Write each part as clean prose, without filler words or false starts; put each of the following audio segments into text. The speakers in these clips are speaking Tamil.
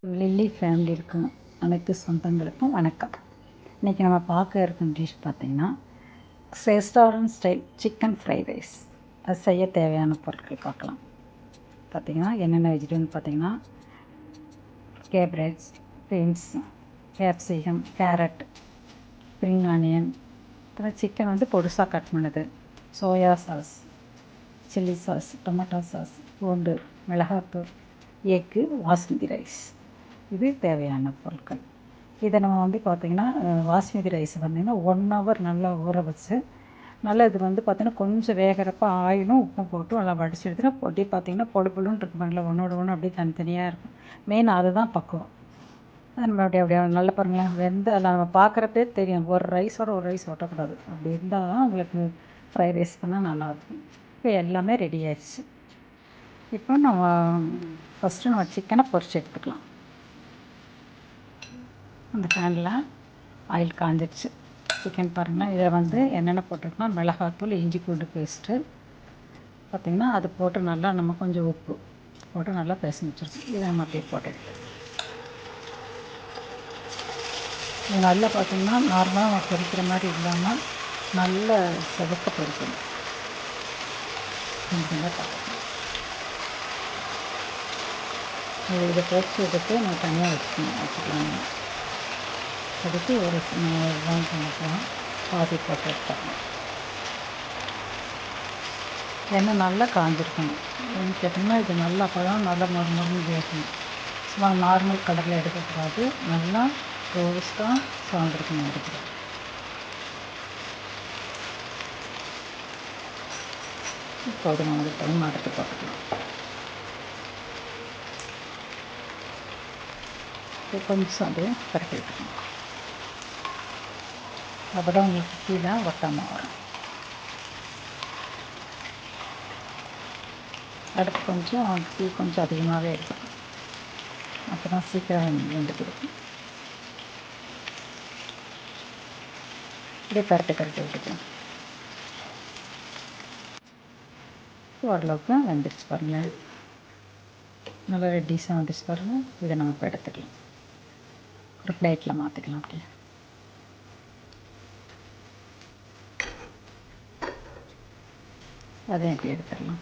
லில்லி ஃபேமிலி இருக்கும் அனைத்து சொந்தங்களுக்கும் வணக்கம். இன்றைக்கி நம்ம பார்க்க இருக்கும் டிஷ் பார்த்திங்கன்னா restaurant style chicken fried rice. அது செய்ய தேவையான பொருட்கள் பார்க்கலாம். பார்த்திங்கன்னா என்னென்ன வெஜிடபிள் பார்த்திங்கன்னா cabbage, beans, capsicum, carrot, spring onion, அப்புறம் சிக்கன் வந்து பொடுசாக கட் பண்ணது, soya sauce, chilli sauce, tomato sauce, பூண்டு, மிளகாத்தூள், எக்கு, பாஸ்மதி ரைஸ். இது தேவையான பொருட்கள். இதை நம்ம வந்து பார்த்திங்கன்னா பாஸ்மதி ரைஸ் பார்த்திங்கன்னா 1 hour நல்லா ஊற வச்சு நல்லா இது வந்து பார்த்திங்கன்னா கொஞ்சம் வேகிறப்ப ஆயிலும் உப்பும் போட்டு நல்லா வடிச்சு எடுத்துட்டு அப்படியே பார்த்திங்கன்னா பொழு பொழுன்னு இருக்கும் பாருங்களா, ஒன்றோட ஒன்று அப்படியே தனித்தனியாக இருக்கும். மெயின் அதுதான் பக்குவம். நம்ம அப்படியே நல்லா பாருங்களேன் வெந்த நம்ம பார்க்குறப்பே தெரியும் ஒரு ரைஸோட ஒரு ரைஸ் ஒட்டக்கூடாது. அப்படி இருந்தால் தான் உங்களுக்கு ஃப்ரைட் ரைஸ் பண்ணால் நல்லாயிருக்கும். இப்போ எல்லாமே ரெடி ஆயிடுச்சு. இப்போ நம்ம ஃபஸ்ட்டு நம்ம சிக்கனை பொரிச்சு எடுத்துக்கலாம். அந்த பேனில் ஆயில் காஞ்சிடுச்சு. சிக்கன் பாருங்கள், இதை வந்து என்னென்ன போட்டிருக்கோன்னா மிளகாத்தூள், இஞ்சி பூண்டு பேஸ்ட்டு பார்த்திங்கன்னா அது போட்டு நல்லா நம்ம கொஞ்சம் உப்பு போட்டு நல்லா பேசி வச்சுருக்கோம். இதை நம்ம அப்படியே போட்டு இது நல்லா பார்த்திங்கன்னா நார்மலாக நம்ம பொரிக்கிற மாதிரி இல்லாமல் நல்ல செவக்க பொரிக்கணும். கொஞ்சம் பார்த்துக்கணும். இதை பொரிச்சு எடுத்து நம்ம தனியாக வச்சுக்கலாம். அதுக்கு ஒரு வெங்காயம் பாதி போட்டு எடுத்துக்கணும். எண்ணெய் நல்லா காஞ்சிருக்கணும். ஏன்னு கேட்டிங்கன்னா இது நல்லா பழம் நல்லா மொறு வேகணும். சும்மா நார்மல் கலரில் எடுக்கக்கூடாது, நல்லா ரோஸ்ட்டாக சாந்திருக்கணும் எடுக்கிறது. போதுமானது டைம் அடுத்து போட்டுக்கலாம். கொஞ்சம் அப்படியே கரெக்ட் எடுத்துக்கணும். அப்போ தான் உங்களுக்கு கீழே ஒட்டாமல் வரும். அடுப்பு கொஞ்சம் தீ கொஞ்சம் அதிகமாகவே எடுக்கணும். அப்போ தான் சீக்கிரம் வெந்து கொடுக்கும். இப்படியே கரெக்டு விட்டுக்கலாம். ஓரளவுக்கு வெந்துடுச்சு பாருங்கள், நல்லா ரெட்டிஸாக வந்துச்சு பாருங்கள். இதை நம்ம இப்போ எடுத்துக்கலாம். ஒரு பிளேட்டில் மாற்றிக்கலாம். அப்படியே அதையும் எப்படி எடுத்துடலாம்.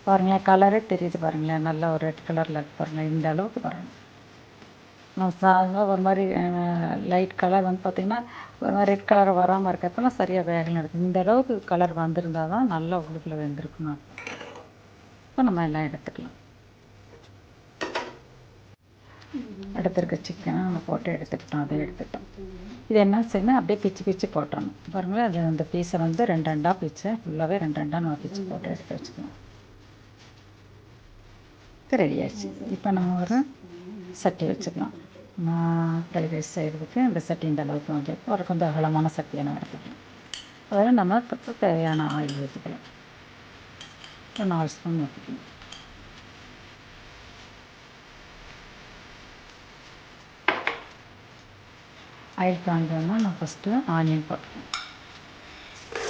பாருங்களேன், கலரே தெரியுது பாருங்களேன், நல்லா ஒரு ரெட் கலரில் இருக்கு பாருங்கள். இந்த அளவுக்கு வரணும். நம்ம சாதாரண ஒரு மாதிரி லைட் கலர் வந்து பார்த்திங்கன்னா ஒரு மாதிரி ரெட் கலர் வராமல் இருக்கிறப்பெல்லாம் சரியாக வேகலாம் எடுக்கும். இந்த அளவுக்கு கலர் வந்திருந்தால் தான் நல்லா உள்ளுக்குள்ளே வெந்திருக்கணும். இப்போ நம்ம எல்லாம் எடுத்துக்கலாம். எடுத்துருக்க சிக்கனை நம்ம போட்டு எடுத்துக்கிட்டோம். அதை எடுத்துக்கிட்டோம். இது என்ன செய்யணும், அப்படியே பிச்சு போட்டுறணும். பாருங்களேன், அது அந்த பீஸை வந்து 2 பிச்சு ஃபுல்லாகவே 2 நம்ம பிச்சு போட்டு எடுத்து வச்சுக்கணும். ரெடி ஆயிடுச்சு. இப்போ நம்ம ஒரு சட்டி வச்சுக்கலாம். ஃப்ரைட் ரைஸ் செய்கிறதுக்கு இந்த சட்டி இந்த அளவுக்கு வந்து ஒரு கொஞ்சம் அகலமான சட்டியை நம்ம எடுத்துக்கலாம். அதில் நம்ம தேவையான ஆயில் ஊற்றிக்கலாம். ஒரு 4 ஸ்பூன் ஊற்றிக்கலாம். ஆயில் காஞ்சோன்னா நான் ஃபஸ்ட்டு ஆனியன் போட்டுக்கணும்.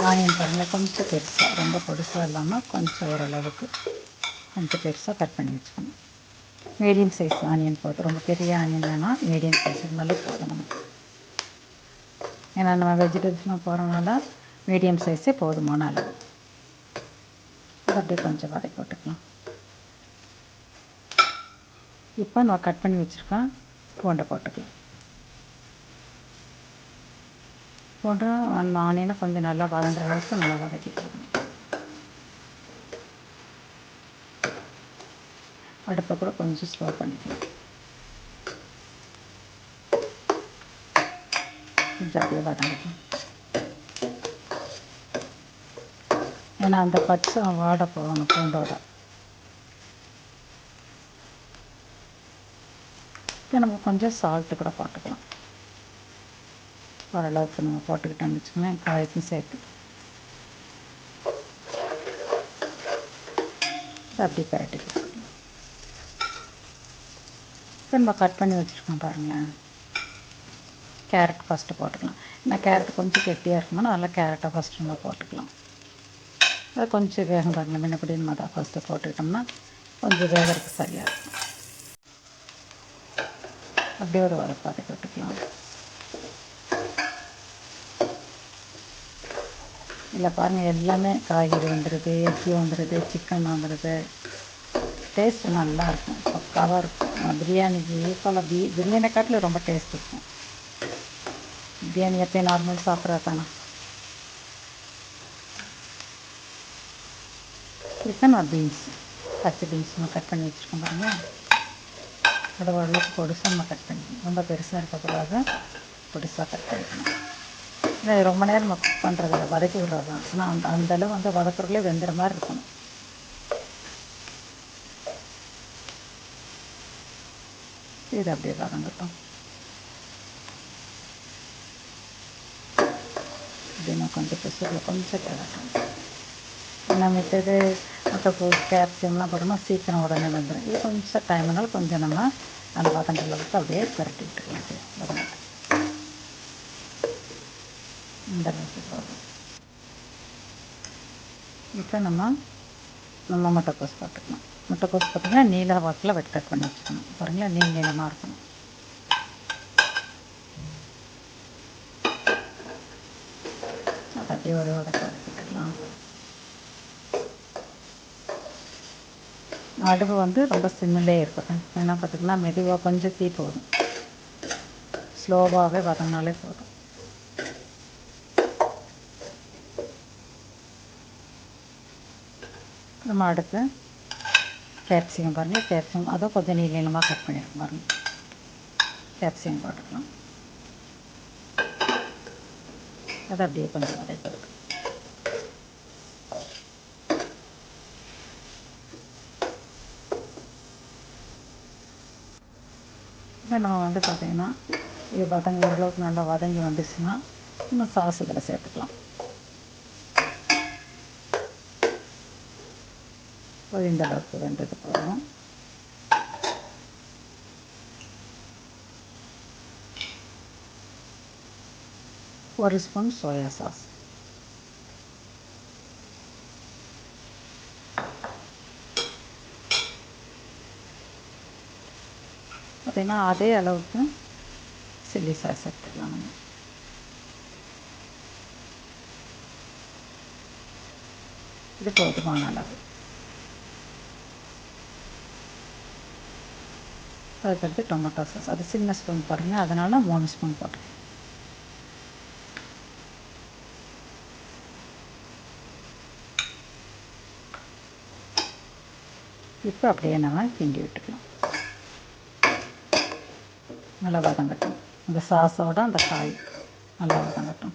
ஆனியன் பாருங்கள், கொஞ்சம் பெருசாக, ரொம்ப பொடுசாக இல்லாமல் கொஞ்சம் ஓரளவுக்கு கொஞ்சம் பெருசாக கட் பண்ணி வச்சுக்கணும். மீடியம் சைஸ் ஆனியன் போட்டு, ரொம்ப பெரிய ஆனியன் வேணால், மீடியம் சைஸ் இருந்தாலும் போதும் நமக்கு. ஏன்னா நம்ம வெஜிடபிள்ஸ்லாம் போகிறனால மீடியம் சைஸே போதுமான அளவு. அப்படியே கொஞ்சம் வதக்கி போட்டுக்கலாம். இப்போ நம்ம கட் பண்ணி வச்சுருக்கோம் பூண்டை போட்டுக்கலாம். பூண்டு அந்த ஆனியனை கொஞ்சம் நல்லா வதங்குற அளவுக்கு நல்லா வதக்கிக்கலாம். அடுப்பை கூட கொஞ்சம் ஸ்லோ பண்ணிக்கலாம். கொஞ்சம் அப்படியே வதங்கிக்கலாம். ஏன்னா அந்த பச்சை வாடை போகணும் பூண்டோட. இப்போ நம்ம கொஞ்சம் சால்ட்டு கூட போட்டுக்கலாம். ஓரளவுக்கு நம்ம போட்டுக்கிட்டோம்னு வச்சுக்கோங்களேன், காயத்தையும் சேர்த்து அப்படி பரட்டிக்கலாம். இப்போ நம்ம கட் பண்ணி வச்சுருக்கோம் பாருங்கள். கேரட் ஃபஸ்ட்டு போட்டுக்கலாம். ஏன்னா கேரட் கொஞ்சம் கெட்டியாக இருக்குமோ நல்லா கேரட்டை ஃபஸ்ட்டு நம்ம போட்டுக்கலாம். அது கொஞ்சம் வேகம் பாருங்கள், முன்னப்படி நம்ம அதை ஃபஸ்ட்டு போட்டுக்கிட்டோம்னா கொஞ்சம் வேகிறதுக்கு சரியாக இருக்கும். அப்படியே ஒரு வதப்பாதை விட்டுக்கலாம். இல்லை பாருங்கள், எல்லாமே காய்கறி வந்துடுது, எக்கி வந்துடுது, சிக்கன் வந்துடுது. டேஸ்ட்டு நல்லாயிருக்கும், பக்காவாக இருக்கும். பிரியாணிக்கு ஈக்குவலாக பிரியாணி காட்டில் ரொம்ப டேஸ்ட் இருக்கும். பிரியாணி எப்போயும் நார்மல் சாப்பிட்றா தானே. சிக்கன் ஒரு பீன்ஸ், பச்சை பீன்ஸ் கட் பண்ணி வச்சுருக்கோம் பாருங்கள். அதை ஓரளவுக்கு பொடிசாக கட் பண்ணிக்கணும். ரொம்ப பெருசாக இருக்கக்கூடாது, பொடிசாக கட் பண்ணிக்கணும். இல்லை ரொம்ப நேரம் நம்ம குக் பண்ணுறதில்ல, வதக்கி விடுறது தான். ஆனால் அந்தளவு வந்து வதக்குறதுலேயே வெந்துற மாதிரி இருக்கணும். இது அப்படியே வதங்கட்டும். அப்படின்னு கொஞ்சம் பிசரில் கொஞ்சம் கிளட்டும். ஏன்னா மித்தது முட்டைக்கோஸ், கேப்சியம்லாம் போட்டோம்னா சீக்கிரம் உடனே வந்துடும். இது கொஞ்சம் டைம் ஆனாலும் கொஞ்சம் நம்ம அந்த வதங்கல விட்டு அப்படியே பரட்டி விட்டுக்கலாம். அப்படியே வதங்கிட்டு இந்த அளவுக்கு போதும். இப்போ நம்ம முட்டைக்கோஸ் போட்டுக்கலாம். முட்டைக்கோஸ் பார்த்திங்கன்னா நீல வாக்கில் வெட் கட் பண்ணி வச்சுக்கணும். பாருங்களா, நீளமாக இருக்கணும். அதை அப்படியே ஒரு வதக்கிட்டுக்கலாம். அடுப்பு வந்து ரொம்ப சிம்மிலே இருக்கட்டும். ஏன்னா பார்த்திங்கன்னா மெதுவாக கொஞ்சம் தீ போதும், ஸ்லோவாகவே வதங்கினாலே போதும். நம்ம அடுத்து கேப்சிகம் பாருங்கள், கேப்சிகம் அதுவும் கொஞ்சம் நீளமாக கட் பண்ணியிருக்கோம் பாருங்கள். கேப்சிகம் போட்டுக்கலாம். அதை அப்படியே கொஞ்சம் வதக்கிடுது. இப்போ நம்ம வந்து பார்த்திங்கன்னா இது வதங்கி ஓரளவுக்கு நல்லா வதங்கி வந்துச்சுன்னா நம்ம சாஸ் இதில் சேர்த்துக்கலாம். இந்த அளவுக்கு வெந்தது போதும். ஒரு ஸ்பூன் சோயா சாஸ், பார்த்திங்கன்னா அதே அளவுக்கு சில்லி சாஸ் எடுத்துக்கலாம். நம்ம இது போதுமான அளவு. அதுக்கடுத்து டொமேட்டோ சாஸ், அது சின்ன ஸ்பூன் பாருங்கள், அதனால் 3 ஸ்பூன் போட்டுருக்கேன். இப்போ அப்படியே நம்ம கிண்டி விட்டுக்கலாம். நல்லா வதங்கட்டும். அந்த சாஸோட அந்த காய் நல்லா வதங்கட்டும்.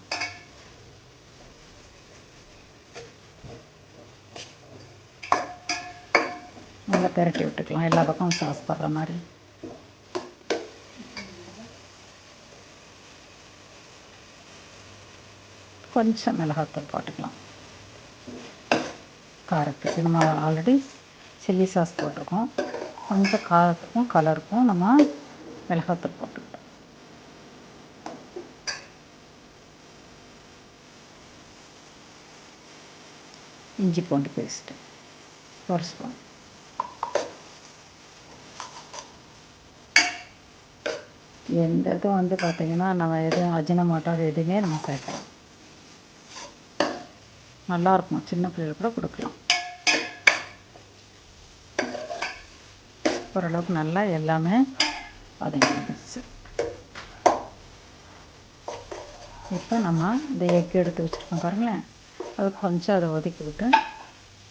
நல்லா பெரட்டி விட்டுக்கலாம், எல்லா பக்கமும் சாஸ் படுற மாதிரி. கொஞ்சம் மிளகாத்தூள் போட்டுக்கலாம் காரத்துக்கு. நம்ம ஆல்ரெடி சில்லி சாஸ் போட்டிருக்கோம், கொஞ்சம் காரத்துக்கும் கலருக்கும் நம்ம மிளகாத்தூள் போட்டுக்கிட்டோம். இஞ்சி பூண்டு பேஸ்ட்டு ஒரு ஸ்பூன். எந்த இதுவும் வந்து பார்த்திங்கன்னா நம்ம எதுவும் அஜினமோட்டோ எதுவுமே நம்ம சேர்க்கலாம். நல்லாயிருக்கும், சின்ன பிள்ளைகளுக்கு கூட கொடுக்கலாம். ஓரளவுக்கு நல்லா எல்லாமே வதங்கிடுச்சு. இப்போ நம்ம இந்த எக் எடுத்து வச்சுருக்கோம் பாருங்களேன், அது கொஞ்சம் அதை ஒதுக்கி விட்டு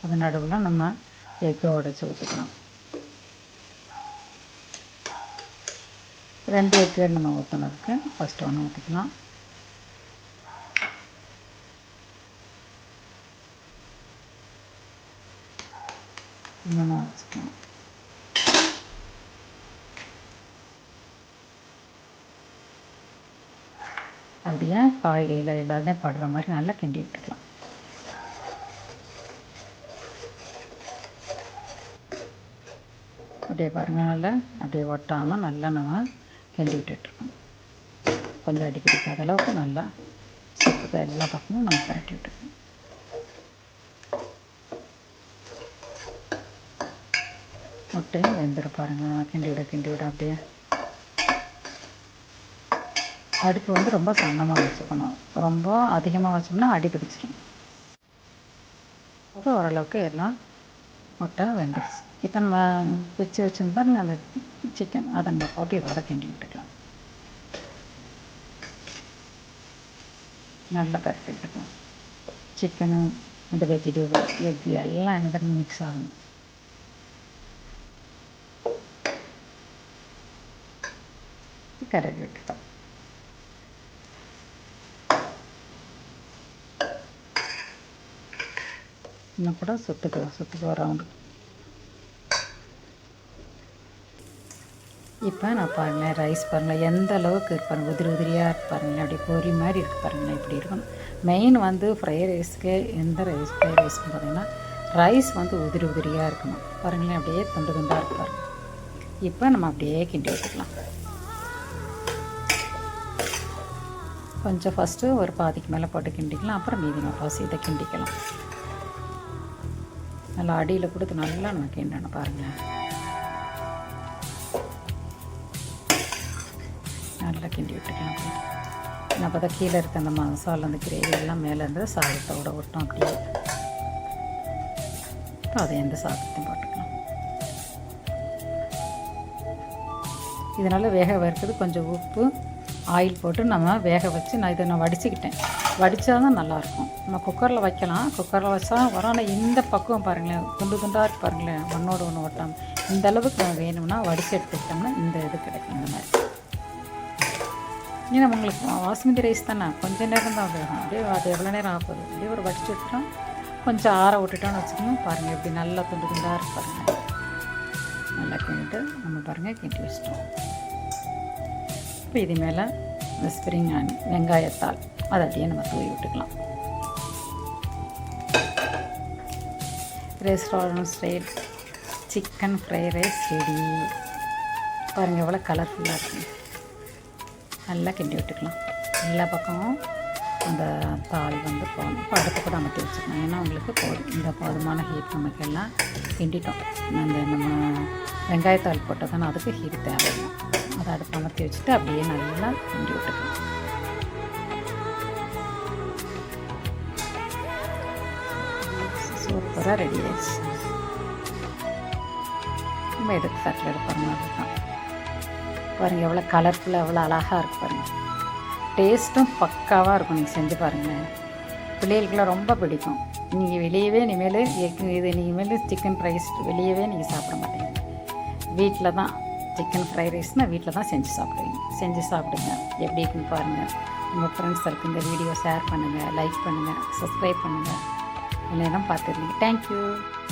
அது நடுவில் நம்ம எக்கை உடச்சி ஊற்றிக்கலாம். 2 எக்கு நம்ம ஊற்றினதுக்கு ஃபஸ்ட்டு ஒன்று ஊற்றிக்கலாம். இன்னொன்று வச்சுக்கலாம். அப்படியே காய்கறியில் எல்லாமே படுற மாதிரி நல்லா கிண்டி விட்டுக்கலாம். அப்படியே பாருங்கள், நல்லா அப்படியே ஒட்டாமல் நல்லா நம்ம கிண்டி விட்டுட்ருக்கோம். கொஞ்சம் அடி பிடிக்காத அளவுக்கு நல்லா சுத்தத்தை எல்லா பக்கமும் நம்ம பரட்டி விட்டுக்கணும். முட்டையும் வெந்துட பாருங்கள். கிண்டி விட அப்படியே. அடுப்பு வந்து ரொம்ப சன்னமாக வச்சுக்கணும். ரொம்ப அதிகமாக வச்சோம்னா அடி பிடிச்சிடும். அது ஓரளவுக்கு எல்லாம் முட்டை வெந்துடுச்சு. இப்போ நம்ம வச்சு வச்சுருந்தா அந்த சிக்கன் அதை நம்ம போட்டு இதோட கிண்டி விட்டுக்கலாம். நல்லா பரட்டிட்டுக்கலாம். சிக்கனு இந்த வெஜிடபிள் எக் எல்லாம் எனக்கு மிக்ஸ் ஆகணும். கரடி விட்டுட்டோம். இன்னும் கூட சுற்றுக்கு ரவுண்டு. இப்போ நான் பாருங்களேன், ரைஸ் பாருங்களேன் எந்த அளவுக்கு இருப்பாருங்க, உதிரியாக இருப்பாருங்களேன், அப்படி பொரி மாதிரி இருக்கு பாருங்களேன். இப்படி இருக்கணும். மெயின் வந்து ஃப்ரைட் ரைஸ்க்கு எந்த ஃப்ரைட் ரைஸ்க்கு பார்த்தீங்கன்னா ரைஸ் வந்து உதிரியாக இருக்கணும் பாருங்களேன். அப்படியே துண்டாக இருப்பார். இப்போ நம்ம அப்படியே கிண்டி வச்சுக்கலாம். கொஞ்சம் ஃபஸ்ட்டு ஒரு பாதிக்கு மேலே போட்டு கிண்டிக்கலாம். அப்புறம் மீதி முக்கால்வாசி இதை கிண்டிக்கலாம். நல்லா அடியில் கொடுத்து நல்லா நம்ம கிண்டணும் பாருங்கள். நல்லா கிண்டி விட்டுக்கலாம். அப்போ தான் கீழே இருக்க அந்த மசாலா அந்த கிரேவி எல்லாம் மேலே இருந்து சாதத்தோடு விட்டோம் அப்படியே. இப்போ அதை எந்த சாதத்தையும் போட்டுக்கலாம். இதனால் வேக வைக்கிறது கொஞ்சம் உப்பு ஆயில் போட்டு நம்ம வேக வச்சு நான் வடிச்சுக்கிட்டேன். வடித்தா தான் நல்லாயிருக்கும். நம்ம குக்கரில் வைக்கலாம். குக்கரில் வச்சா வரும். ஆனால் இந்த பக்குவம் பாருங்களேன், துண்டாக இருக்கு பாருங்களேன், ஒன்றோடு ஒன்று ஒட்டாமல். இந்த அளவுக்கு வேணும்னா வடித்து எடுத்துக்கிட்டோம்னா இந்த இது கிடைக்கும். இந்த மாதிரி ஏன்னா உங்களுக்கு பாஸ்மதி ரைஸ் தானே கொஞ்சம் நேரம் தான் வேகும். அப்படியே அது எவ்வளோ நேரம் ஆகுது. அப்படியே ஒரு வடித்து விட்டுட்டோம், கொஞ்சம் ஆற விட்டுட்டோன்னு வச்சுக்கணும். பாருங்கள் எப்படி நல்லா துண்டாக இருக்கு பாருங்கள். நல்லா கிண்டிட்டு நம்ம பாருங்கள் கிண்டி வச்சிட்டோம். இப்போ இது மேலே இந்த ஸ்ப்ரிங் வெங்காயத்தால் அதை அப்படியே நம்ம தூவி விட்டுக்கலாம். Restaurant style chicken fried rice ready. பாருங்கள் எவ்வளோ கலர்ஃபுல்லாக இருக்குது. நல்லா கிண்டி விட்டுக்கலாம். எல்லா பக்கமும் அந்த தாள் வந்து போகணும். இப்போ அடுப்பு கூட அமர்த்தி வச்சுக்கலாம். ஏன்னா உங்களுக்கு போதும், இந்த போதுமான ஹீட் நமக்கு எல்லாம் கிண்டிட்டோம். அந்த நம்ம வெங்காயத்தாள் போட்டால் தானே அதுக்கு ஹீட் தேவையில்லை. அதை அடுப்பு அமர்த்தி வச்சுட்டு அப்படியே நல்லா கிண்டி விட்டுக்கலாம். சூப்பராக ரெடி ஆயிடுச்சு. நம்ம எடுத்து தட்டில் எடுக்கிற மாதிரி தான். பாருங்கள் எவ்வளோ கலர்ஃபுல்லாக எவ்வளோ அழகாக இருக்குது பாருங்கள். டேஸ்ட்டும் பக்காவாக இருக்கும். நீங்கள் செஞ்சு பாருங்கள். பிள்ளைகளுக்கெல்லாம் ரொம்ப பிடிக்கும். நீங்கள் வெளியவே இனிமேல் இது இனிமேல் சிக்கன் ரைஸ் வெளியவே நீங்கள் சாப்பிட மாட்டீங்க. வீட்டில் தான் சிக்கன் ஃப்ரைட் ரைஸ்னால் வீட்டில் தான் செஞ்சு சாப்பிடுவீங்க. செஞ்சு சாப்பிடுங்க. எப்படி இருக்குன்னு பாருங்கள். உங்கள் ஃப்ரெண்ட்ஸுக்கு இந்த வீடியோ ஷேர் பண்ணுங்கள், லைக் பண்ணுங்கள், சப்ஸ்கிரைப் பண்ணுங்கள். எல்லாரும் பார்த்துருந்தீங்க. தேங்க்யூ.